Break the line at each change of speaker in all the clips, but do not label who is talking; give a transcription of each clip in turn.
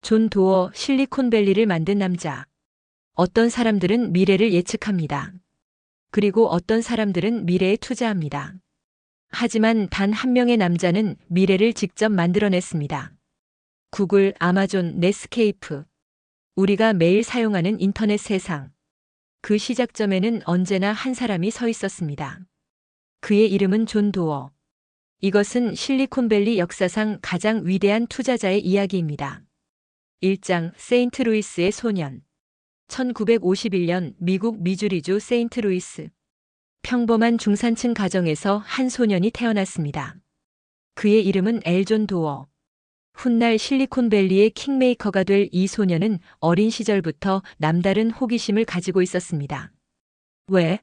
존 도어, 실리콘밸리를 만든 남자. 어떤 사람들은 미래를 예측합니다. 그리고 어떤 사람들은 미래에 투자합니다. 하지만 단 한 명의 남자는 미래를 직접 만들어냈습니다. 구글, 아마존, 넷스케이프. 우리가 매일 사용하는 인터넷 세상. 그 시작점에는 언제나 한 사람이 서 있었습니다. 그의 이름은 존 도어. 이것은 실리콘밸리 역사상 가장 위대한 투자자의 이야기입니다. 1장 세인트루이스의 소년. 1951년 미국 미주리주 세인트루이스. 평범한 중산층 가정에서 한 소년이 태어났습니다. 그의 이름은 엘존 도어. 훗날 실리콘밸리의 킹메이커가 될 이 소년은 어린 시절부터 남다른 호기심을 가지고 있었습니다. 왜?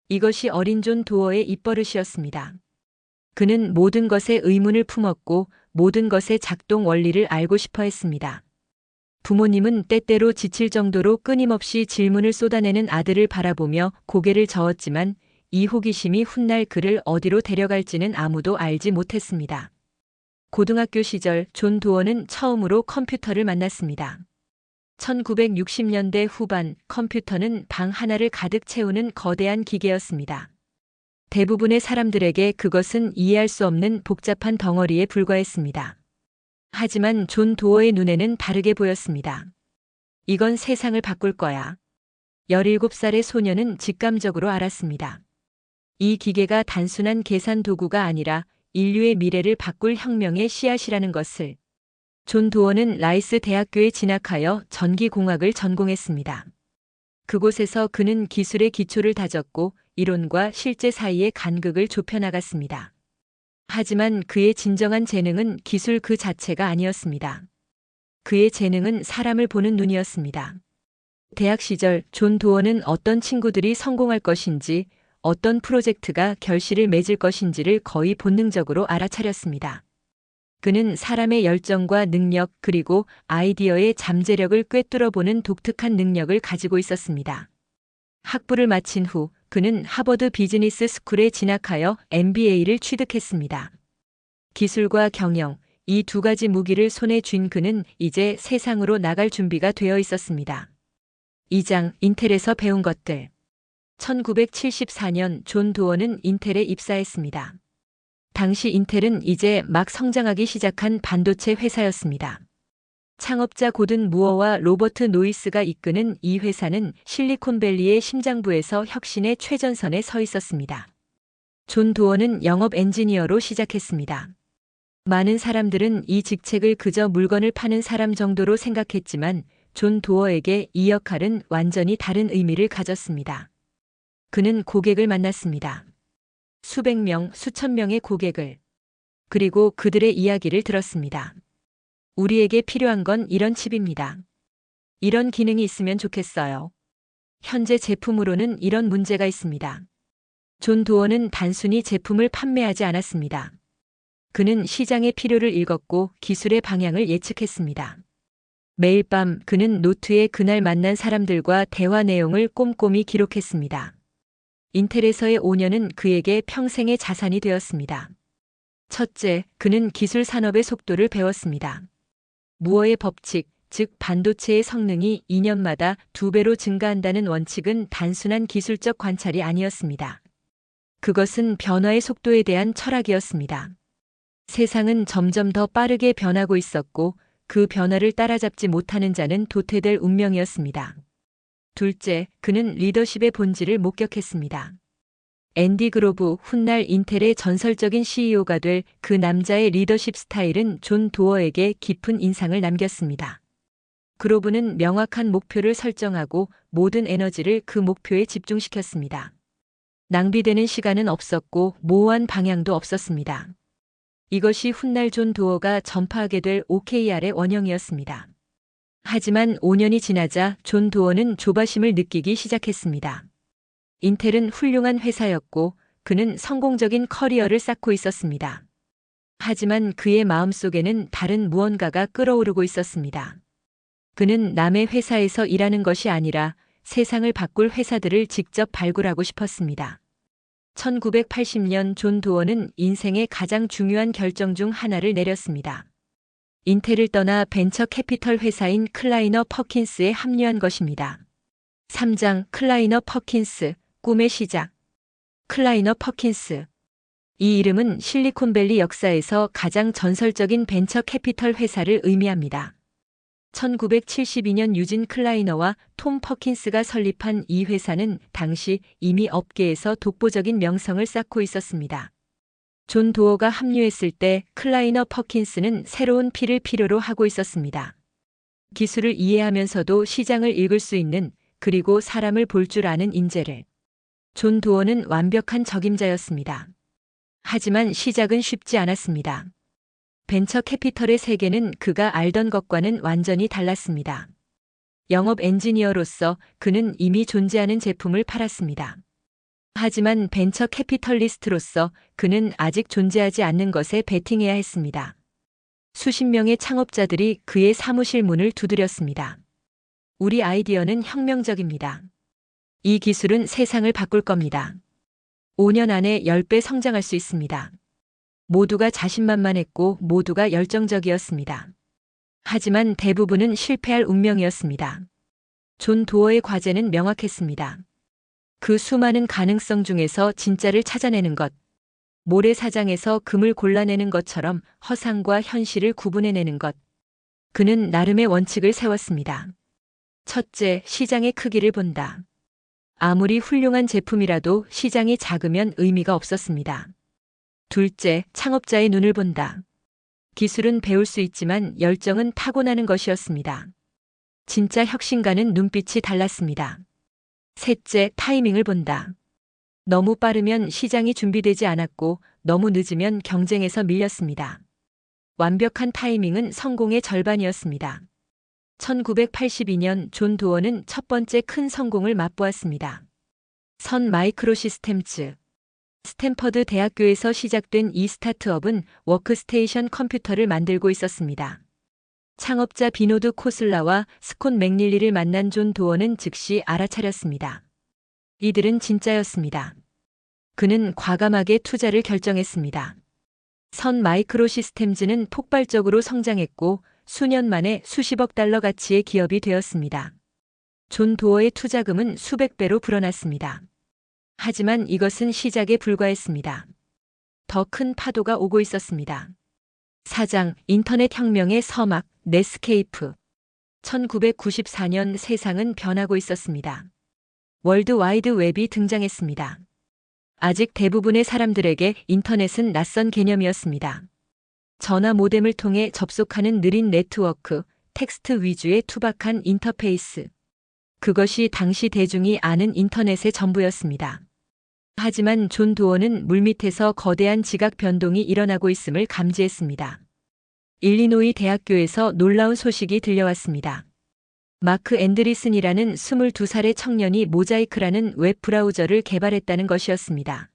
이것이 어린 존 도어의 입버릇이었습니다. 그는 모든 것에 의문을 품었고 모든 것의 작동 원리를 알고 싶어 했습니다. 부모님은 때때로 지칠 정도로 끊임없이 질문을 쏟아내는 아들을 바라보며 고개를 저었지만 이 호기심이 훗날 그를 어디로 데려갈지는 아무도 알지 못했습니다. 고등학교 시절 존 도어는 처음으로 컴퓨터를 만났습니다. 1960년대 후반 컴퓨터는 방 하나를 가득 채우는 거대한 기계였습니다. 대부분의 사람들에게 그것은 이해할 수 없는 복잡한 덩어리에 불과했습니다. 하지만 존 도어의 눈에는 다르게 보였습니다. 이건 세상을 바꿀 거야. 17살의 소녀는 직감적으로 알았습니다. 이 기계가 단순한 계산 도구가 아니라 인류의 미래를 바꿀 혁명의 씨앗이라는 것을. 존 도어는 라이스 대학교에 진학하여 전기공학을 전공했습니다. 그곳에서 그는 기술의 기초를 다졌고 이론과 실제 사이의 간극을 좁혀나갔습니다. 하지만 그의 진정한 재능은 기술 그 자체가 아니었습니다. 그의 재능은 사람을 보는 눈이었습니다. 대학 시절 존 도어는 어떤 친구들이 성공할 것인지, 어떤 프로젝트가 결실을 맺을 것인지를 거의 본능적으로 알아차렸습니다. 그는 사람의 열정과 능력 그리고 아이디어의 잠재력을 꿰뚫어보는 독특한 능력을 가지고 있었습니다. 학부를 마친 후 그는 하버드 비즈니스 스쿨에 진학하여 MBA를 취득했습니다. 기술과 경영, 이 두 가지 무기를 손에 쥔 그는 이제 세상으로 나갈 준비가 되어 있었습니다. 2장 인텔에서 배운 것들. 1974년 존 도어는 인텔에 입사했습니다. 당시 인텔은 이제 막 성장하기 시작한 반도체 회사였습니다. 창업자 고든 무어와 로버트 노이스가 이끄는 이 회사는 실리콘밸리의 심장부에서 혁신의 최전선에 서 있었습니다. 존 도어는 영업 엔지니어로 시작했습니다. 많은 사람들은 이 직책을 그저 물건을 파는 사람 정도로 생각했지만 존 도어에게 이 역할은 완전히 다른 의미를 가졌습니다. 그는 고객을 만났습니다. 수백 명, 수천 명의 고객을. 그리고 그들의 이야기를 들었습니다. 우리에게 필요한 건 이런 칩입니다. 이런 기능이 있으면 좋겠어요. 현재 제품으로는 이런 문제가 있습니다. 존 도어는 단순히 제품을 판매하지 않았습니다. 그는 시장의 필요를 읽었고 기술의 방향을 예측했습니다. 매일 밤 그는 노트에 그날 만난 사람들과 대화 내용을 꼼꼼히 기록했습니다. 인텔에서의 5년은 그에게 평생의 자산이 되었습니다. 첫째, 그는 기술 산업의 속도를 배웠습니다. 무어의 법칙, 즉 반도체의 성능이 2년마다 2배로 증가한다는 원칙은 단순한 기술적 관찰이 아니었습니다. 그것은 변화의 속도에 대한 철학이었습니다. 세상은 점점 더 빠르게 변하고 있었고 그 변화를 따라잡지 못하는 자는 도태될 운명이었습니다. 둘째, 그는 리더십의 본질을 목격했습니다. 앤디 그로브, 훗날 인텔의 전설적인 CEO가 될 그 남자의 리더십 스타일은 존 도어에게 깊은 인상을 남겼습니다. 그로브는 명확한 목표를 설정하고 모든 에너지를 그 목표에 집중시켰습니다. 낭비되는 시간은 없었고 모호한 방향도 없었습니다. 이것이 훗날 존 도어가 전파하게 될 OKR의 원형이었습니다. 하지만 5년이 지나자 존 도어는 조바심을 느끼기 시작했습니다. 인텔은 훌륭한 회사였고 그는 성공적인 커리어를 쌓고 있었습니다. 하지만 그의 마음속에는 다른 무언가가 끓어오르고 있었습니다. 그는 남의 회사에서 일하는 것이 아니라 세상을 바꿀 회사들을 직접 발굴하고 싶었습니다. 1980년 존 도어는 인생의 가장 중요한 결정 중 하나를 내렸습니다. 인텔을 떠나 벤처 캐피털 회사인 클라이너 퍼킨스에 합류한 것입니다. 3장 클라이너 퍼킨스, 꿈의 시작. 클라이너 퍼킨스. 이 이름은 실리콘밸리 역사에서 가장 전설적인 벤처 캐피털 회사를 의미합니다. 1972년 유진 클라이너와 톰 퍼킨스가 설립한 이 회사는 당시 이미 업계에서 독보적인 명성을 쌓고 있었습니다. 존 도어가 합류했을 때 클라이너 퍼킨스는 새로운 피를 필요로 하고 있었습니다. 기술을 이해하면서도 시장을 읽을 수 있는, 그리고 사람을 볼 줄 아는 인재를. 존 도어는 완벽한 적임자였습니다. 하지만 시작은 쉽지 않았습니다. 벤처 캐피털의 세계는 그가 알던 것과는 완전히 달랐습니다. 영업 엔지니어로서 그는 이미 존재하는 제품을 팔았습니다. 하지만 벤처 캐피털리스트로서 그는 아직 존재하지 않는 것에 베팅해야 했습니다. 수십 명의 창업자들이 그의 사무실 문을 두드렸습니다. 우리 아이디어는 혁명적입니다. 이 기술은 세상을 바꿀 겁니다. 5년 안에 10배 성장할 수 있습니다. 모두가 자신만만했고 모두가 열정적이었습니다. 하지만 대부분은 실패할 운명이었습니다. 존 도어의 과제는 명확했습니다. 그 수많은 가능성 중에서 진짜를 찾아내는 것, 모래사장에서 금을 골라내는 것처럼 허상과 현실을 구분해내는 것. 그는 나름의 원칙을 세웠습니다. 첫째, 시장의 크기를 본다. 아무리 훌륭한 제품이라도 시장이 작으면 의미가 없었습니다. 둘째, 창업자의 눈을 본다. 기술은 배울 수 있지만 열정은 타고나는 것이었습니다. 진짜 혁신가는 눈빛이 달랐습니다. 셋째, 타이밍을 본다. 너무 빠르면 시장이 준비되지 않았고 너무 늦으면 경쟁에서 밀렸습니다. 완벽한 타이밍은 성공의 절반이었습니다. 1982년 존 도어는 첫 번째 큰 성공을 맛보았습니다. 선 마이크로시스템즈. 스탠퍼드 대학교에서 시작된 이 스타트업은 워크스테이션 컴퓨터를 만들고 있었습니다. 창업자 비노드 코슬라와 스콧 맥닐리를 만난 존 도어는 즉시 알아차렸습니다. 이들은 진짜였습니다. 그는 과감하게 투자를 결정했습니다. 선 마이크로시스템즈는 폭발적으로 성장했고 수년 만에 수십억 달러 가치의 기업이 되었습니다. 존 도어의 투자금은 수백 배로 불어났습니다. 하지만 이것은 시작에 불과했습니다. 더 큰 파도가 오고 있었습니다. 4장 인터넷 혁명의 서막, 넷스케이프. 1994년 세상은 변하고 있었습니다. 월드 와이드 웹이 등장했습니다. 아직 대부분의 사람들에게 인터넷은 낯선 개념이었습니다. 전화 모뎀을 통해 접속하는 느린 네트워크, 텍스트 위주의 투박한 인터페이스. 그것이 당시 대중이 아는 인터넷의 전부였습니다. 하지만 존 도어는 물밑에서 거대한 지각 변동이 일어나고 있음을 감지했습니다. 일리노이 대학교에서 놀라운 소식이 들려왔습니다. 마크 앤드리슨이라는 22살의 청년이 모자이크라는 웹 브라우저를 개발했다는 것이었습니다.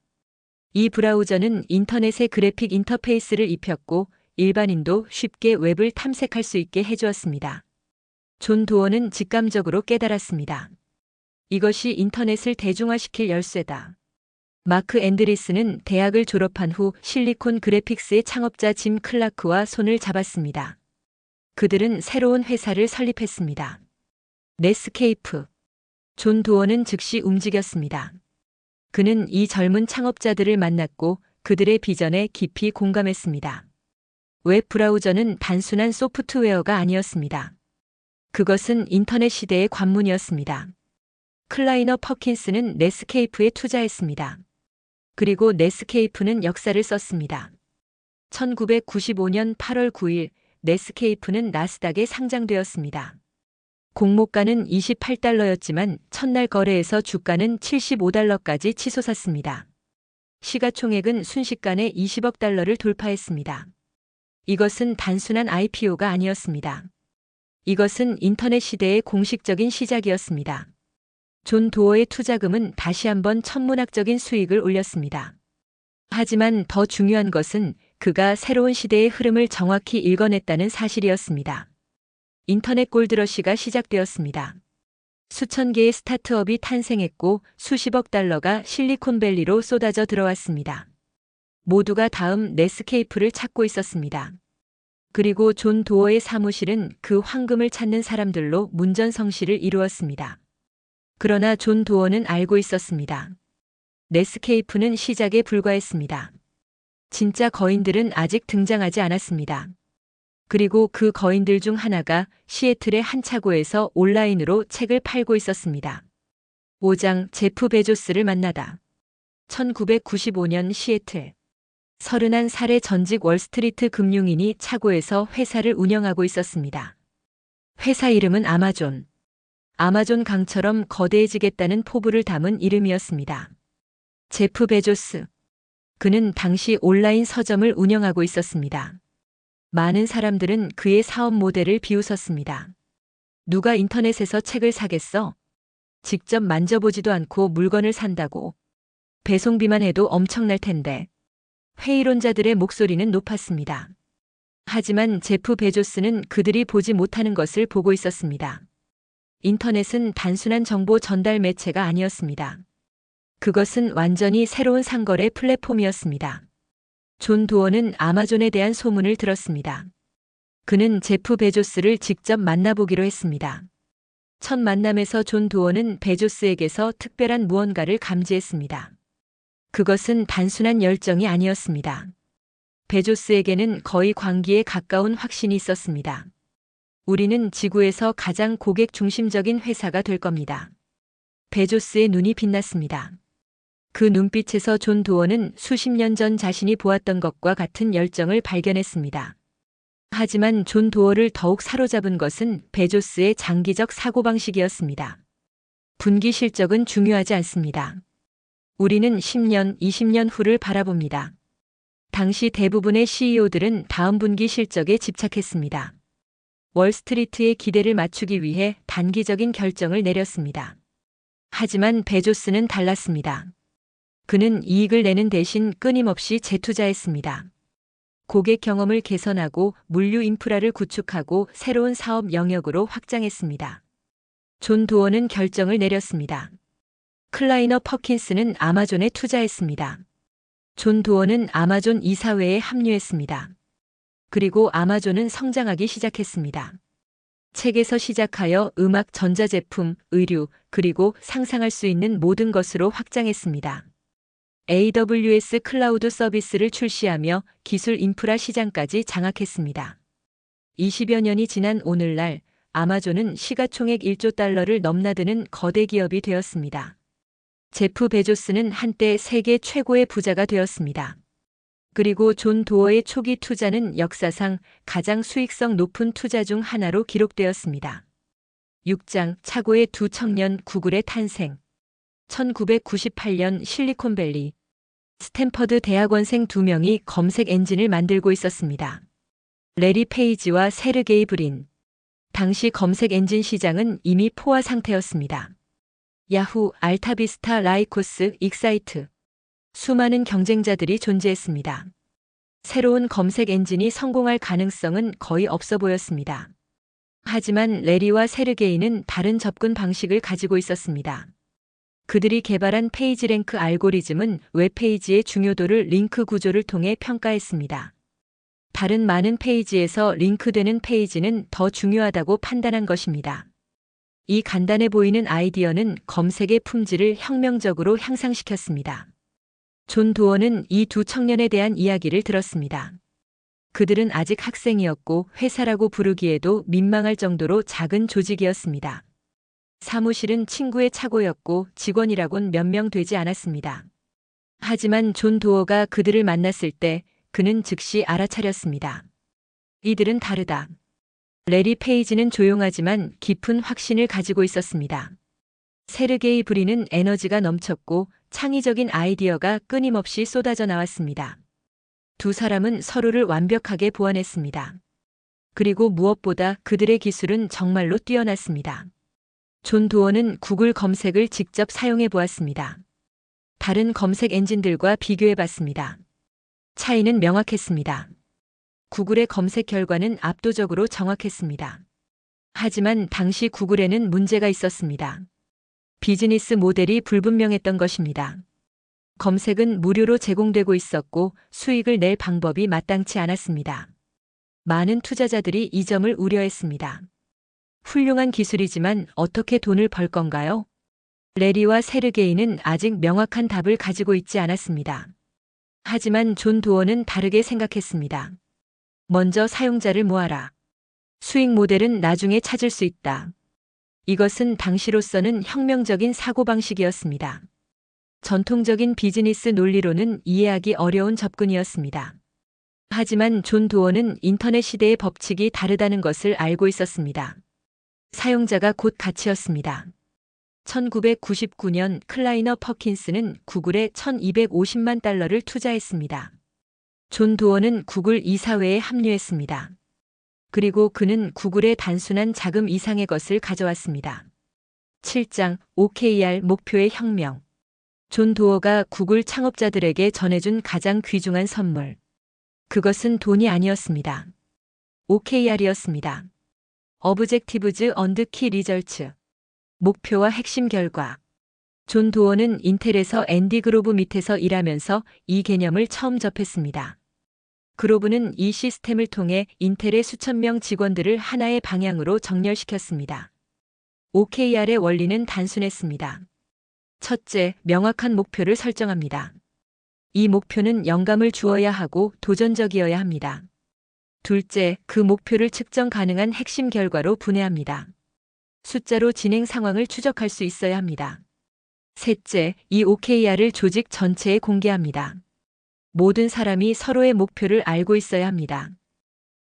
이 브라우저는 인터넷의 그래픽 인터페이스를 입혔고 일반인도 쉽게 웹을 탐색할 수 있게 해주었습니다. 존 도어는 직감적으로 깨달았습니다. 이것이 인터넷을 대중화시킬 열쇠다. 마크 앤드리슨은 대학을 졸업한 후 실리콘 그래픽스의 창업자 짐 클라크와 손을 잡았습니다. 그들은 새로운 회사를 설립했습니다. 넷스케이프. 존 도어는 즉시 움직였습니다. 그는 이 젊은 창업자들을 만났고 그들의 비전에 깊이 공감했습니다. 웹 브라우저는 단순한 소프트웨어가 아니었습니다. 그것은 인터넷 시대의 관문이었습니다. 클라이너 퍼킨스는 넷스케이프에 투자했습니다. 그리고 넷스케이프는 역사를 썼습니다. 1995년 8월 9일 넷스케이프는 나스닥에 상장되었습니다. 공모가는 $28였지만 첫날 거래에서 주가는 $75까지 치솟았습니다. 시가총액은 순식간에 $20억 달러를 돌파했습니다. 이것은 단순한 IPO가 아니었습니다. 이것은 인터넷 시대의 공식적인 시작이었습니다. 존 도어의 투자금은 다시 한번 천문학적인 수익을 올렸습니다. 하지만 더 중요한 것은 그가 새로운 시대의 흐름을 정확히 읽어냈다는 사실이었습니다. 인터넷 골드러시가 시작되었습니다. 수천 개의 스타트업이 탄생했고 수십억 달러가 실리콘밸리로 쏟아져 들어왔습니다. 모두가 다음 넷스케이프를 찾고 있었습니다. 그리고 존 도어의 사무실은 그 황금을 찾는 사람들로 문전성시를 이루었습니다. 그러나 존 도어는 알고 있었습니다. 넷스케이프는 시작에 불과했습니다. 진짜 거인들은 아직 등장하지 않았습니다. 그리고 그 거인들 중 하나가 시애틀의 한 차고에서 온라인으로 책을 팔고 있었습니다. 5장 제프 베조스를 만나다. 1995년 시애틀. 31살의 전직 월스트리트 금융인이 차고에서 회사를 운영하고 있었습니다. 회사 이름은 아마존. 아마존 강처럼 거대해지겠다는 포부를 담은 이름이었습니다. 제프 베조스. 그는 당시 온라인 서점을 운영하고 있었습니다. 많은 사람들은 그의 사업 모델을 비웃었습니다. 누가 인터넷에서 책을 사겠어? 직접 만져보지도 않고 물건을 산다고. 배송비만 해도 엄청날 텐데. 회의론자들의 목소리는 높았습니다. 하지만 제프 베조스는 그들이 보지 못하는 것을 보고 있었습니다. 인터넷은 단순한 정보 전달 매체가 아니었습니다. 그것은 완전히 새로운 상거래 플랫폼이었습니다. 존 도어는 아마존에 대한 소문을 들었습니다. 그는 제프 베조스를 직접 만나보기로 했습니다. 첫 만남에서 존 도어는 베조스에게서 특별한 무언가를 감지했습니다. 그것은 단순한 열정이 아니었습니다. 베조스에게는 거의 광기에 가까운 확신이 있었습니다. 우리는 지구에서 가장 고객 중심적인 회사가 될 겁니다. 베조스의 눈이 빛났습니다. 그 눈빛에서 존 도어는 수십 년 전 자신이 보았던 것과 같은 열정을 발견했습니다. 하지만 존 도어를 더욱 사로잡은 것은 베조스의 장기적 사고방식이었습니다. 분기 실적은 중요하지 않습니다. 우리는 10년, 20년 후를 바라봅니다. 당시 대부분의 CEO들은 다음 분기 실적에 집착했습니다. 월스트리트의 기대를 맞추기 위해 단기적인 결정을 내렸습니다. 하지만 베조스는 달랐습니다. 그는 이익을 내는 대신 끊임없이 재투자했습니다. 고객 경험을 개선하고 물류 인프라를 구축하고 새로운 사업 영역으로 확장했습니다. 존 도어는 결정을 내렸습니다. 클라이너 퍼킨스는 아마존에 투자했습니다. 존 도어는 아마존 이사회에 합류했습니다. 그리고 아마존은 성장하기 시작했습니다. 책에서 시작하여 음악, 전자제품, 의류, 그리고 상상할 수 있는 모든 것으로 확장했습니다. AWS 클라우드 서비스를 출시하며 기술 인프라 시장까지 장악했습니다. 20여 년이 지난 오늘날 아마존은 시가총액 1조 달러를 넘나드는 거대 기업이 되었습니다. 제프 베조스는 한때 세계 최고의 부자가 되었습니다. 그리고 존 도어의 초기 투자는 역사상 가장 수익성 높은 투자 중 하나로 기록되었습니다. 6장 차고의 두 청년 구글의 탄생. 1998년 실리콘밸리. 스탠퍼드 대학원생 2명이 검색 엔진을 만들고 있었습니다. 레리 페이지와 세르게이 브린. 당시 검색 엔진 시장은 이미 포화 상태였습니다. 야후, 알타비스타, 라이코스, 익사이트. 수많은 경쟁자들이 존재했습니다. 새로운 검색 엔진이 성공할 가능성은 거의 없어 보였습니다. 하지만 레리와 세르게이는 다른 접근 방식을 가지고 있었습니다. 그들이 개발한 페이지랭크 알고리즘은 웹페이지의 중요도를 링크 구조를 통해 평가했습니다. 다른 많은 페이지에서 링크되는 페이지는 더 중요하다고 판단한 것입니다. 이 간단해 보이는 아이디어는 검색의 품질을 혁명적으로 향상시켰습니다. 존 도어는 이 두 청년에 대한 이야기를 들었습니다. 그들은 아직 학생이었고 회사라고 부르기에도 민망할 정도로 작은 조직이었습니다. 사무실은 친구의 차고였고 직원이라곤 몇 명 되지 않았습니다. 하지만 존 도어가 그들을 만났을 때 그는 즉시 알아차렸습니다. 이들은 다르다. 레리 페이지는 조용하지만 깊은 확신을 가지고 있었습니다. 세르게이 브린은 에너지가 넘쳤고 창의적인 아이디어가 끊임없이 쏟아져 나왔습니다. 두 사람은 서로를 완벽하게 보완했습니다. 그리고 무엇보다 그들의 기술은 정말로 뛰어났습니다. 존 도어는 구글 검색을 직접 사용해 보았습니다. 다른 검색 엔진들과 비교해 봤습니다. 차이는 명확했습니다. 구글의 검색 결과는 압도적으로 정확했습니다. 하지만 당시 구글에는 문제가 있었습니다. 비즈니스 모델이 불분명했던 것입니다. 검색은 무료로 제공되고 있었고 수익을 낼 방법이 마땅치 않았습니다. 많은 투자자들이 이 점을 우려했습니다. 훌륭한 기술이지만 어떻게 돈을 벌 건가요? 레리와 세르게이는 아직 명확한 답을 가지고 있지 않았습니다. 하지만 존 도어는 다르게 생각했습니다. 먼저 사용자를 모아라. 수익 모델은 나중에 찾을 수 있다. 이것은 당시로서는 혁명적인 사고방식이었습니다. 전통적인 비즈니스 논리로는 이해하기 어려운 접근이었습니다. 하지만 존 도어는 인터넷 시대의 법칙이 다르다는 것을 알고 있었습니다. 사용자가 곧 가치였습니다. 1999년 클라이너 퍼킨스는 구글에 1250만 달러를 투자했습니다. 존 도어는 구글 이사회에 합류했습니다. 그리고 그는 구글의 단순한 자금 이상의 것을 가져왔습니다. 7장 OKR 목표의 혁명. 존 도어가 구글 창업자들에게 전해준 가장 귀중한 선물. 그것은 돈이 아니었습니다. OKR이었습니다. Objectives and Key Results. 목표와 핵심 결과. 존 도어는 인텔에서 앤디 그로브 밑에서 일하면서 이 개념을 처음 접했습니다. 그로브는 이 시스템을 통해 인텔의 수천 명 직원들을 하나의 방향으로 정렬시켰습니다. OKR의 원리는 단순했습니다. 첫째, 명확한 목표를 설정합니다. 이 목표는 영감을 주어야 하고 도전적이어야 합니다. 둘째, 그 목표를 측정 가능한 핵심 결과로 분해합니다. 숫자로 진행 상황을 추적할 수 있어야 합니다. 셋째, 이 OKR을 조직 전체에 공개합니다. 모든 사람이 서로의 목표를 알고 있어야 합니다.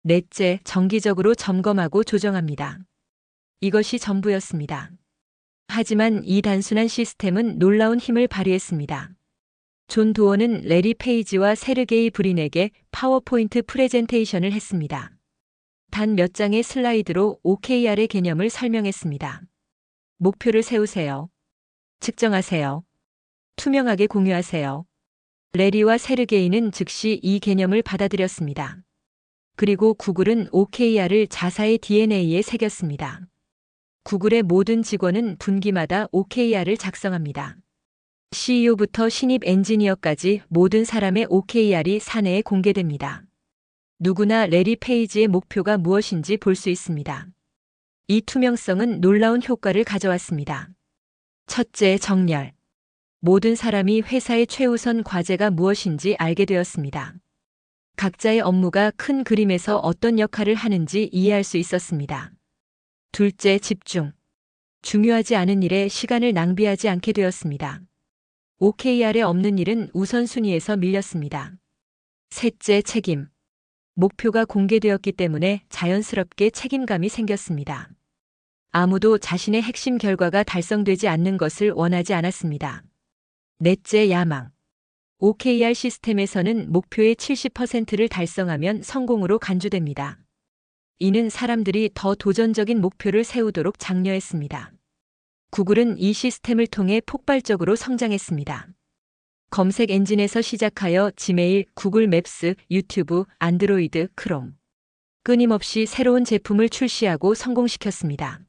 넷째, 정기적으로 점검하고 조정합니다. 이것이 전부였습니다. 하지만 이 단순한 시스템은 놀라운 힘을 발휘했습니다. 존 도어는 레리 페이지와 세르게이 브린에게 파워포인트 프레젠테이션을 했습니다. 단 몇 장의 슬라이드로 OKR의 개념을 설명했습니다. 목표를 세우세요. 측정하세요. 투명하게 공유하세요. 레리와 세르게이는 즉시 이 개념을 받아들였습니다. 그리고 구글은 OKR을 자사의 DNA에 새겼습니다. 구글의 모든 직원은 분기마다 OKR을 작성합니다. CEO부터 신입 엔지니어까지 모든 사람의 OKR이 사내에 공개됩니다. 누구나 레리 페이지의 목표가 무엇인지 볼 수 있습니다. 이 투명성은 놀라운 효과를 가져왔습니다. 첫째, 정렬. 모든 사람이 회사의 최우선 과제가 무엇인지 알게 되었습니다. 각자의 업무가 큰 그림에서 어떤 역할을 하는지 이해할 수 있었습니다. 둘째, 집중. 중요하지 않은 일에 시간을 낭비하지 않게 되었습니다. OKR에 없는 일은 우선순위에서 밀렸습니다. 셋째, 책임. 목표가 공개되었기 때문에 자연스럽게 책임감이 생겼습니다. 아무도 자신의 핵심 결과가 달성되지 않는 것을 원하지 않았습니다. 넷째, 야망. OKR 시스템에서는 목표의 70%를 달성하면 성공으로 간주됩니다. 이는 사람들이 더 도전적인 목표를 세우도록 장려했습니다. 구글은 이 시스템을 통해 폭발적으로 성장했습니다. 검색 엔진에서 시작하여 지메일, 구글 맵스, 유튜브, 안드로이드, 크롬. 끊임없이 새로운 제품을 출시하고 성공시켰습니다.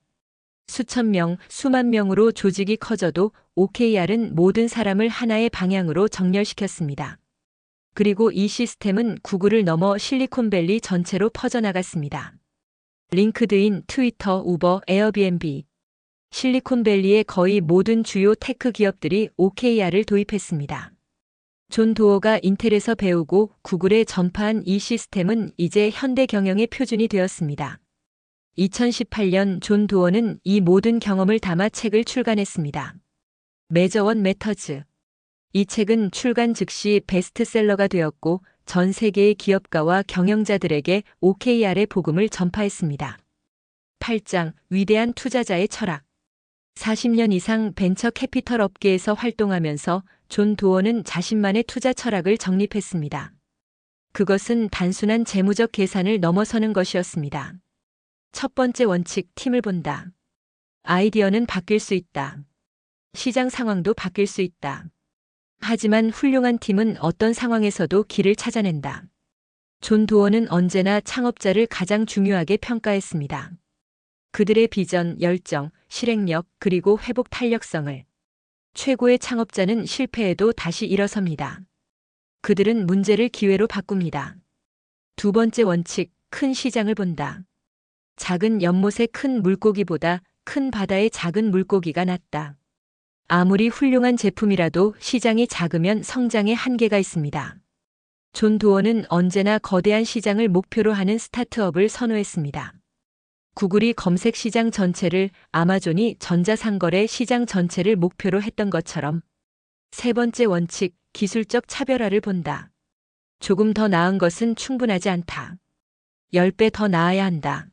수천 명, 수만 명으로 조직이 커져도 OKR은 모든 사람을 하나의 방향으로 정렬시켰습니다. 그리고 이 시스템은 구글을 넘어 실리콘밸리 전체로 퍼져나갔습니다. 링크드인, 트위터, 우버, 에어비앤비. 실리콘밸리의 거의 모든 주요 테크 기업들이 OKR을 도입했습니다. 존 도어가 인텔에서 배우고 구글에 전파한 이 시스템은 이제 현대 경영의 표준이 되었습니다. 2018년 존 도어는 이 모든 경험을 담아 책을 출간했습니다. 메저원 메터즈. 이 책은 출간 즉시 베스트셀러가 되었고 전 세계의 기업가와 경영자들에게 OKR의 복음을 전파했습니다. 8장 위대한 투자자의 철학. 40년 이상 벤처 캐피털 업계에서 활동하면서 존 도어는 자신만의 투자 철학을 정립했습니다. 그것은 단순한 재무적 계산을 넘어서는 것이었습니다. 첫 번째 원칙, 팀을 본다. 아이디어는 바뀔 수 있다. 시장 상황도 바뀔 수 있다. 하지만 훌륭한 팀은 어떤 상황에서도 길을 찾아낸다. 존 도어는 언제나 창업자를 가장 중요하게 평가했습니다. 그들의 비전, 열정, 실행력, 그리고 회복 탄력성을. 최고의 창업자는 실패해도 다시 일어섭니다. 그들은 문제를 기회로 바꿉니다. 두 번째 원칙, 큰 시장을 본다. 작은 연못의 큰 물고기보다 큰 바다의 작은 물고기가 낫다. 아무리 훌륭한 제품이라도 시장이 작으면 성장에 한계가 있습니다. 존 도어는 언제나 거대한 시장을 목표로 하는 스타트업을 선호했습니다. 구글이 검색 시장 전체를, 아마존이 전자상거래 시장 전체를 목표로 했던 것처럼 세 번째 원칙, 기술적 차별화를 본다. 조금 더 나은 것은 충분하지 않다. 10배 더 나아야 한다.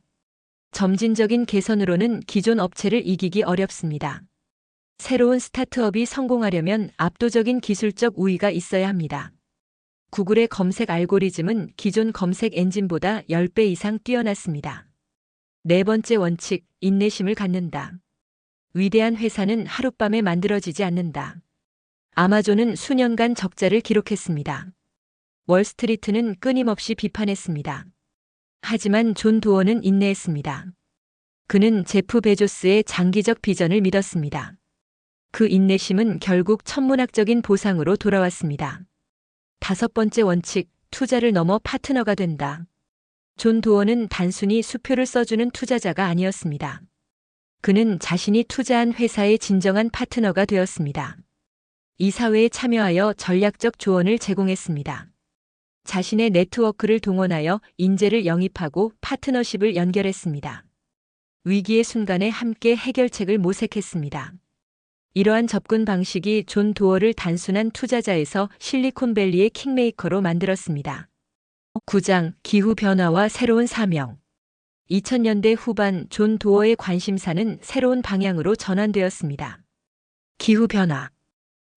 점진적인 개선으로는 기존 업체를 이기기 어렵습니다. 새로운 스타트업이 성공하려면 압도적인 기술적 우위가 있어야 합니다. 구글의 검색 알고리즘은 기존 검색 엔진보다 10배 이상 뛰어났습니다. 네 번째 원칙, 인내심을 갖는다. 위대한 회사는 하룻밤에 만들어지지 않는다. 아마존은 수년간 적자를 기록했습니다. 월스트리트는 끊임없이 비판했습니다. 하지만 존 도어는 인내했습니다. 그는 제프 베조스의 장기적 비전을 믿었습니다. 그 인내심은 결국 천문학적인 보상으로 돌아왔습니다. 다섯 번째 원칙, 투자를 넘어 파트너가 된다. 존 도어는 단순히 수표를 써주는 투자자가 아니었습니다. 그는 자신이 투자한 회사의 진정한 파트너가 되었습니다. 이 사회에 참여하여 전략적 조언을 제공했습니다. 자신의 네트워크를 동원하여 인재를 영입하고 파트너십을 연결했습니다. 위기의 순간에 함께 해결책을 모색했습니다. 이러한 접근 방식이 존 도어를 단순한 투자자에서 실리콘밸리의 킹메이커로 만들었습니다. 9장, 기후변화와 새로운 사명. 2000년대 후반 존 도어의 관심사는 새로운 방향으로 전환되었습니다. 기후변화.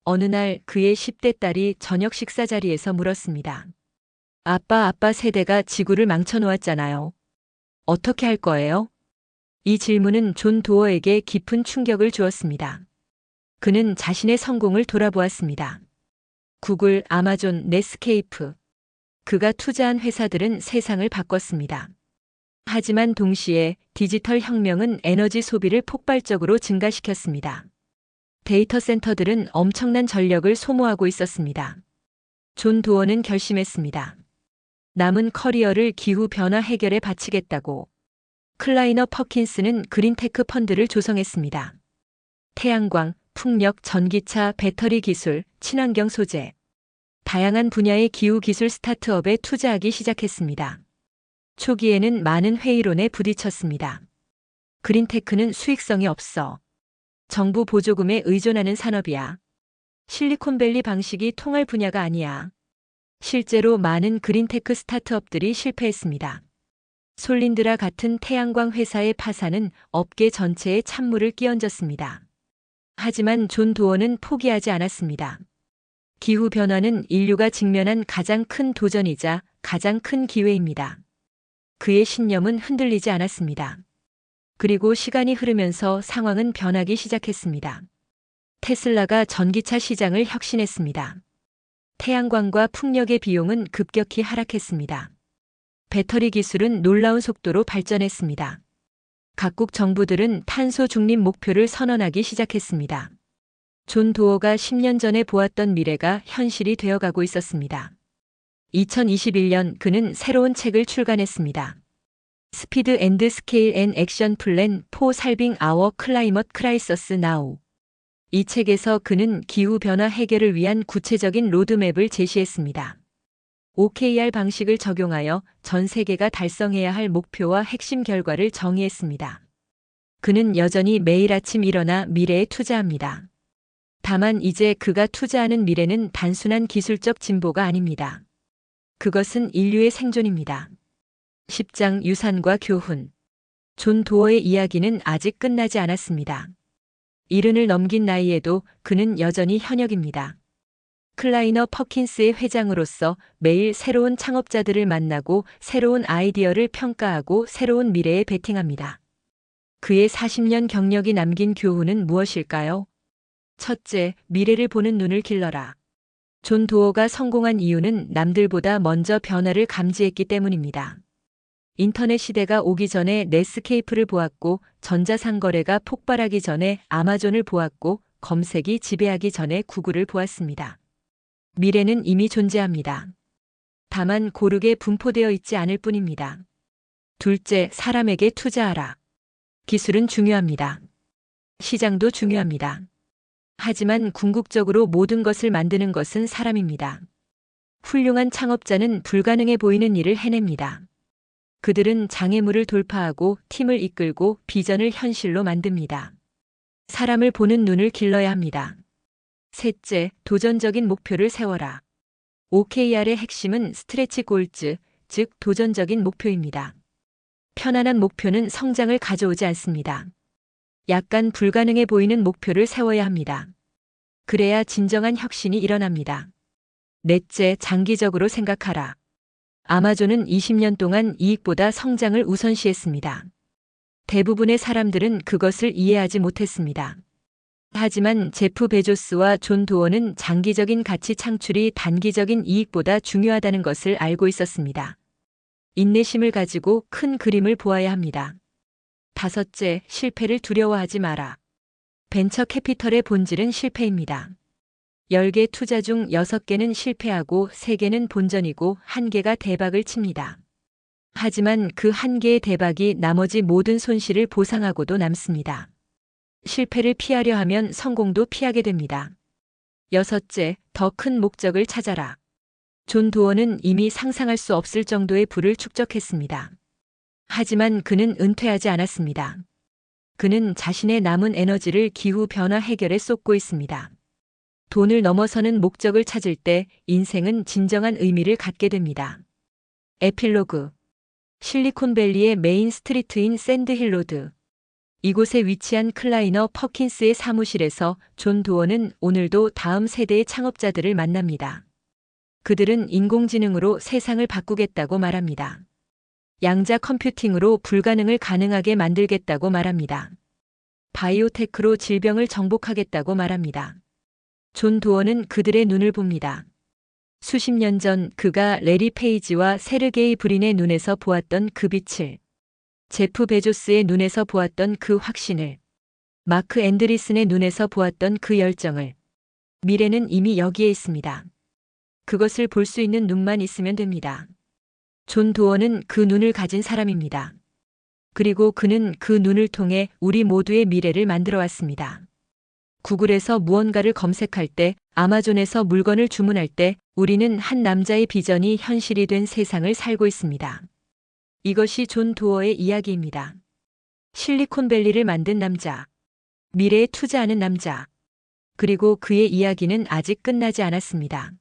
어느 날 그의 10대 딸이 저녁 식사 자리에서 물었습니다. 아빠 세대가 지구를 망쳐놓았잖아요. 어떻게 할 거예요? 이 질문은 존 도어에게 깊은 충격을 주었습니다. 그는 자신의 성공을 돌아보았습니다. 구글, 아마존, 넷스케이프. 그가 투자한 회사들은 세상을 바꿨습니다. 하지만 동시에 디지털 혁명은 에너지 소비를 폭발적으로 증가시켰습니다. 데이터 센터들은 엄청난 전력을 소모하고 있었습니다. 존 도어는 결심했습니다. 남은 커리어를 기후변화 해결에 바치겠다고. 클라이너 퍼킨스는 그린테크 펀드를 조성했습니다. 태양광, 풍력, 전기차, 배터리 기술, 친환경 소재. 다양한 분야의 기후 기술 스타트업에 투자하기 시작했습니다. 초기에는 많은 회의론에 부딪혔습니다. 그린테크는 수익성이 없어. 정부 보조금에 의존하는 산업이야. 실리콘밸리 방식이 통할 분야가 아니야. 실제로 많은 그린테크 스타트업들이 실패했습니다. 솔린드라 같은 태양광 회사의 파산은 업계 전체에 찬물을 끼얹었습니다. 하지만 존 도어는 포기하지 않았습니다. 기후변화는 인류가 직면한 가장 큰 도전이자 가장 큰 기회입니다. 그의 신념은 흔들리지 않았습니다. 그리고 시간이 흐르면서 상황은 변하기 시작했습니다. 테슬라가 전기차 시장을 혁신했습니다. 태양광과 풍력의 비용은 급격히 하락했습니다. 배터리 기술은 놀라운 속도로 발전했습니다. 각국 정부들은 탄소 중립 목표를 선언하기 시작했습니다. 존 도어가 10년 전에 보았던 미래가 현실이 되어가고 있었습니다. 2021년 그는 새로운 책을 출간했습니다. 스피드 앤드 스케일 앤 액션 플랜 포 살빙 아워 클라이머트 크라이서스 나우. 이 책에서 그는 기후변화 해결을 위한 구체적인 로드맵을 제시했습니다. OKR 방식을 적용하여 전 세계가 달성해야 할 목표와 핵심 결과를 정의했습니다. 그는 여전히 매일 아침 일어나 미래에 투자합니다. 다만 이제 그가 투자하는 미래는 단순한 기술적 진보가 아닙니다. 그것은 인류의 생존입니다. 10장 유산과 교훈. 존 도어의 이야기는 아직 끝나지 않았습니다. 70을 넘긴 나이에도 그는 여전히 현역입니다. 클라이너 퍼킨스의 회장으로서 매일 새로운 창업자들을 만나고 새로운 아이디어를 평가하고 새로운 미래에 베팅합니다. 그의 40년 경력이 남긴 교훈은 무엇일까요? 첫째, 미래를 보는 눈을 길러라. 존 도어가 성공한 이유는 남들보다 먼저 변화를 감지했기 때문입니다. 인터넷 시대가 오기 전에 넷스케이프를 보았고, 전자상거래가 폭발하기 전에 아마존을 보았고, 검색이 지배하기 전에 구글을 보았습니다. 미래는 이미 존재합니다. 다만 고르게 분포되어 있지 않을 뿐입니다. 둘째, 사람에게 투자하라. 기술은 중요합니다. 시장도 중요합니다. 하지만 궁극적으로 모든 것을 만드는 것은 사람입니다. 훌륭한 창업자는 불가능해 보이는 일을 해냅니다. 그들은 장애물을 돌파하고 팀을 이끌고 비전을 현실로 만듭니다. 사람을 보는 눈을 길러야 합니다. 셋째, 도전적인 목표를 세워라. OKR의 핵심은 스트레치 골즈, 즉 도전적인 목표입니다. 편안한 목표는 성장을 가져오지 않습니다. 약간 불가능해 보이는 목표를 세워야 합니다. 그래야 진정한 혁신이 일어납니다. 넷째, 장기적으로 생각하라. 아마존은 20년 동안 이익보다 성장을 우선시했습니다. 대부분의 사람들은 그것을 이해하지 못했습니다. 하지만 제프 베조스와 존 도어는 장기적인 가치 창출이 단기적인 이익보다 중요하다는 것을 알고 있었습니다. 인내심을 가지고 큰 그림을 보아야 합니다. 다섯째, 실패를 두려워하지 마라. 벤처 캐피털의 본질은 실패입니다. 10개 투자 중 6개는 실패하고 3개는 본전이고 1개가 대박을 칩니다. 하지만 그 1개의 대박이 나머지 모든 손실을 보상하고도 남습니다. 실패를 피하려 하면 성공도 피하게 됩니다. 여섯째, 더 큰 목적을 찾아라. 존 도어는 이미 상상할 수 없을 정도의 부를 축적했습니다. 하지만 그는 은퇴하지 않았습니다. 그는 자신의 남은 에너지를 기후변화 해결에 쏟고 있습니다. 돈을 넘어서는 목적을 찾을 때 인생은 진정한 의미를 갖게 됩니다. 에필로그. 실리콘밸리의 메인 스트리트인 샌드힐로드. 이곳에 위치한 클라이너 퍼킨스의 사무실에서 존 도어는 오늘도 다음 세대의 창업자들을 만납니다. 그들은 인공지능으로 세상을 바꾸겠다고 말합니다. 양자 컴퓨팅으로 불가능을 가능하게 만들겠다고 말합니다. 바이오테크로 질병을 정복하겠다고 말합니다. 존 도어는 그들의 눈을 봅니다. 수십 년 전 그가 레리 페이지와 세르게이 브린의 눈에서 보았던 그 빛을, 제프 베조스의 눈에서 보았던 그 확신을, 마크 앤드리슨의 눈에서 보았던 그 열정을, 미래는 이미 여기에 있습니다. 그것을 볼 수 있는 눈만 있으면 됩니다. 존 도어는 그 눈을 가진 사람입니다. 그리고 그는 그 눈을 통해 우리 모두의 미래를 만들어 왔습니다. 구글에서 무언가를 검색할 때, 아마존에서 물건을 주문할 때 우리는 한 남자의 비전이 현실이 된 세상을 살고 있습니다. 이것이 존 도어의 이야기입니다. 실리콘밸리를 만든 남자, 미래에 투자하는 남자, 그리고 그의 이야기는 아직 끝나지 않았습니다.